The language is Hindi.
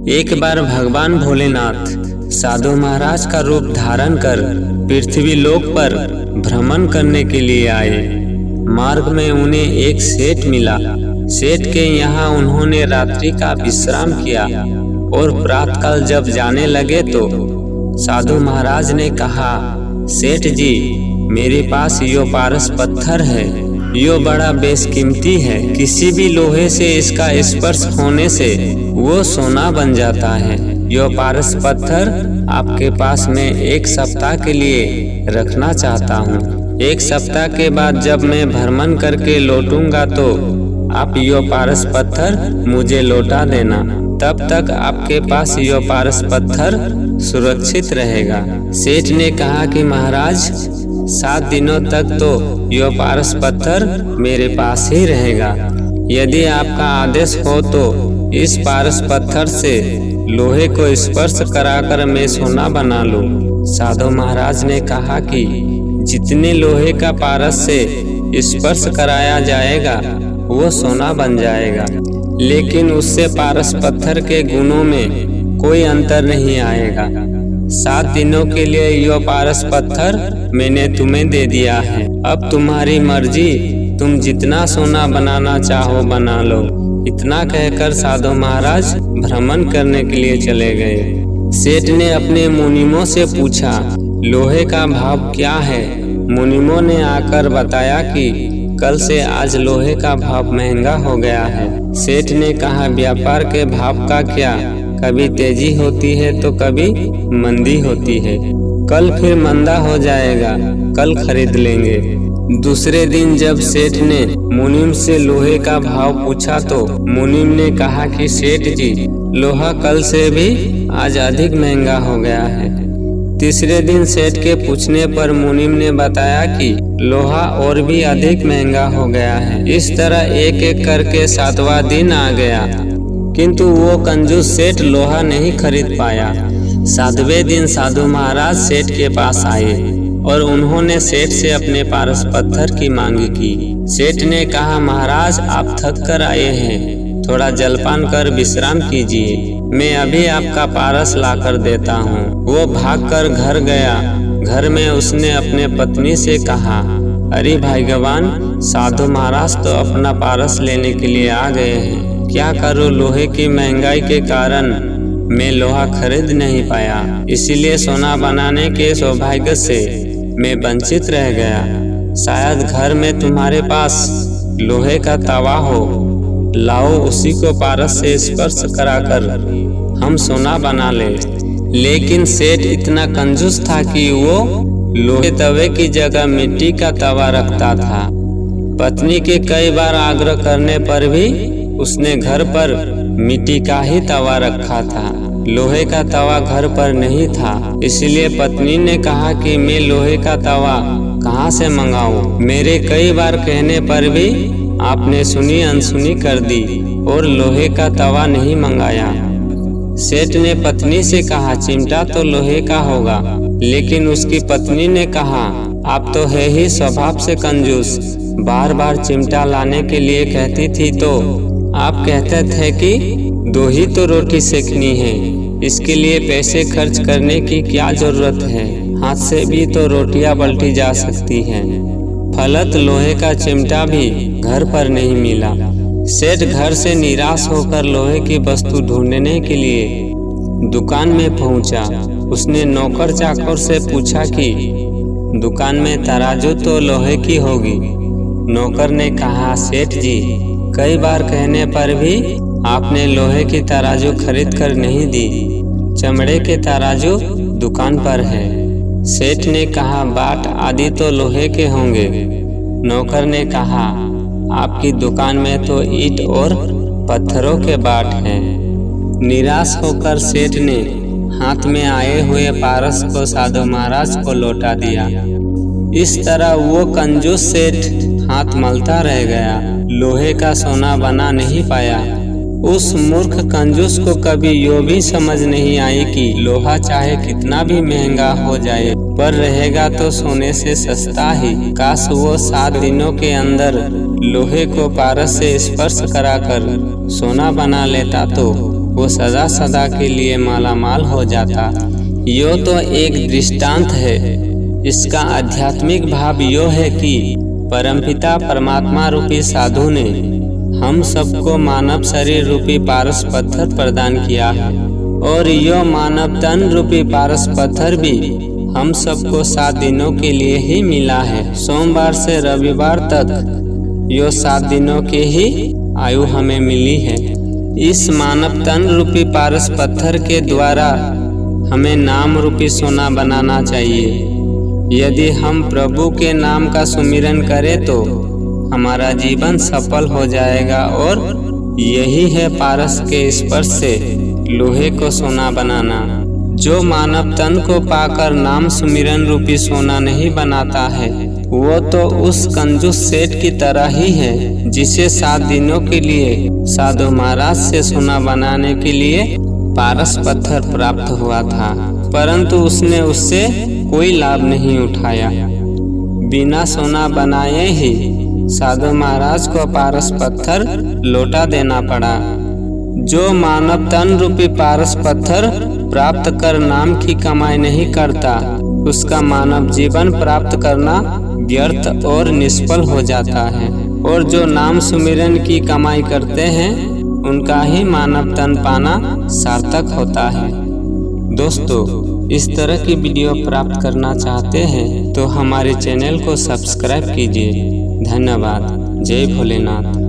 एक बार भगवान भोलेनाथ साधु महाराज का रूप धारण कर पृथ्वी लोक पर भ्रमण करने के लिए आए। मार्ग में उन्हें एक सेठ मिला। सेठ के यहाँ उन्होंने रात्रि का विश्राम किया और प्रातःकाल जब जाने लगे तो साधु महाराज ने कहा, सेठ जी, मेरे पास यो पारस पत्थर है। यो बड़ा बेशकीमती है। किसी भी लोहे से इसका स्पर्श होने से वो सोना बन जाता है। यो पारस पत्थर आपके पास में 1 सप्ताह के लिए रखना चाहता हूँ। 1 सप्ताह के बाद जब मैं भ्रमण करके लौटूंगा तो आप यो पारस पत्थर मुझे लौटा देना। तब तक आपके पास यो पारस पत्थर सुरक्षित रहेगा। सेठ ने कहा कि महाराज, 7 दिनों तक तो यो पारस पत्थर मेरे पास ही रहेगा। यदि आपका आदेश हो तो इस पारस पत्थर से लोहे को स्पर्श कराकर मैं सोना बना लूं। साधु महाराज ने कहा कि जितने लोहे का पारस से स्पर्श कराया जाएगा वो सोना बन जाएगा, लेकिन उससे पारस पत्थर के गुणों में कोई अंतर नहीं आएगा। 7 दिनों के लिए यो पारस पत्थर मैंने तुम्हें दे दिया है। अब तुम्हारी मर्जी, तुम जितना सोना बनाना चाहो बना लो। इतना कहकर साधु महाराज भ्रमण करने के लिए चले गए। सेठ ने अपने मुनिमों से पूछा, लोहे का भाव क्या है? मुनिमों ने आकर बताया कि कल से आज लोहे का भाव महंगा हो गया है। सेठ ने कहा, व्यापार के भाव का क्या? कभी तेजी होती है तो कभी मंदी होती है। कल फिर मंदा हो जाएगा, कल खरीद लेंगे। दूसरे दिन जब सेठ ने मुनीम से लोहे का भाव पूछा तो मुनीम ने कहा कि सेठ जी, लोहा कल से भी आज अधिक महंगा हो गया है। तीसरे दिन सेठ के पूछने पर मुनीम ने बताया कि लोहा और भी अधिक महंगा हो गया है। इस तरह एक एक करके 7वां दिन आ गया, किंतु वो कंजूस सेठ लोहा नहीं खरीद पाया। 7वें दिन साधु महाराज सेठ के पास आए और उन्होंने सेठ से अपने पारस पत्थर की मांग की। सेठ ने कहा, महाराज, आप थक कर आए हैं, थोड़ा जलपान कर विश्राम कीजिए। मैं अभी आपका पारस लाकर देता हूँ। वो भागकर घर गया। घर में उसने अपने पत्नी से कहा, अरे भगवान, साधु महाराज तो अपना पारस लेने के लिए आ गए हैं। क्या करूं, लोहे की महंगाई के कारण मैं लोहा खरीद नहीं पाया, इसीलिए सोना बनाने के सौभाग्य से मैं वंचित रह गया। शायद घर में तुम्हारे पास लोहे का तवा हो, लाओ, उसी को पारस से स्पर्श कराकर हम सोना बना ले। लेकिन सेठ इतना कंजूस था कि वो लोहे तवे की जगह मिट्टी का तवा रखता था। पत्नी के कई बार आग्रह करने पर भी उसने घर पर मिट्टी का ही तवा रखा था। लोहे का तवा घर पर नहीं था, इसलिए पत्नी ने कहा कि मैं लोहे का तवा कहाँ से मंगाऊं? मेरे कई बार कहने पर भी आपने सुनी अनसुनी कर दी और लोहे का तवा नहीं मंगाया। सेठ ने पत्नी से कहा, चिमटा तो लोहे का होगा। लेकिन उसकी पत्नी ने कहा, आप तो है ही स्वभाव से कंजूस, बार बार चिमटा लाने के लिए कहती थी तो आप कहते थे कि 2 ही तो रोटी सेकनी है, इसके लिए पैसे खर्च करने की क्या जरूरत है? हाथ से भी तो रोटियां पलटी जा सकती हैं। फलत लोहे का चिमटा भी घर पर नहीं मिला। सेठ घर से निराश होकर लोहे की वस्तु ढूंढने के लिए दुकान में पहुंचा। उसने नौकर चाकर से पूछा कि दुकान में तराजू तो लोहे की होगी। नौकर ने कहा, सेठ जी, कई बार कहने पर भी आपने लोहे की तराजू खरीद कर नहीं दी। चमड़े के तराजू दुकान पर है। सेठ ने कहा, बाट आदि तो लोहे के होंगे। नौकर ने कहा, आपकी दुकान में तो ईंट और पत्थरों के बाट हैं। निराश होकर सेठ ने हाथ में आए हुए पारस को साधु महाराज को लौटा दिया। इस तरह वो कंजूस सेठ हाथ मलता रह गया, लोहे का सोना बना नहीं पाया। उस मूर्ख कंजूस को कभी यो भी समझ नहीं आई कि लोहा चाहे कितना भी महंगा हो जाए पर रहेगा तो सोने से सस्ता ही। काश वो 7 दिनों के अंदर लोहे को पारस से स्पर्श कराकर सोना बना लेता तो वो सदा सदा के लिए मालामाल हो जाता। यो तो एक दृष्टांत है। इसका आध्यात्मिक भाव यो है कि परमपिता परमात्मा रूपी साधु ने हम सबको मानव शरीर रूपी पारस पत्थर प्रदान किया है, और यो मानव तन रूपी पारस पत्थर भी हम सबको 7 दिनों के लिए ही मिला है। सोमवार से रविवार तक यो 7 दिनों की ही आयु हमें मिली है। इस मानव तन रूपी पारस पत्थर के द्वारा हमें नाम रूपी सोना बनाना चाहिए। यदि हम प्रभु के नाम का सुमिरन करें तो हमारा जीवन सफल हो जाएगा, और यही है पारस के स्पर्श से लोहे को सोना बनाना। जो मानव तन को पाकर नाम सुमिरन रूपी सोना नहीं बनाता है, वो तो उस कंजूस सेठ की तरह ही है जिसे 7 दिनों के लिए साधु महाराज से सोना बनाने के लिए पारस पत्थर प्राप्त हुआ था, परंतु उसने उससे कोई लाभ नहीं उठाया। बिना सोना बनाए ही साधु महाराज को पारस पत्थर लौटा देना पड़ा। जो मानव तन रूपी पारस पत्थर प्राप्त कर नाम की कमाई नहीं करता, उसका मानव जीवन प्राप्त करना व्यर्थ और निष्फल हो जाता है, और जो नाम सुमिरन की कमाई करते हैं उनका ही मानव तन पाना सार्थक होता है। दोस्तों, इस तरह की वीडियो प्राप्त करना चाहते हैं तो हमारे चैनल को सब्सक्राइब कीजिए। धन्यवाद। जय भोलेनाथ।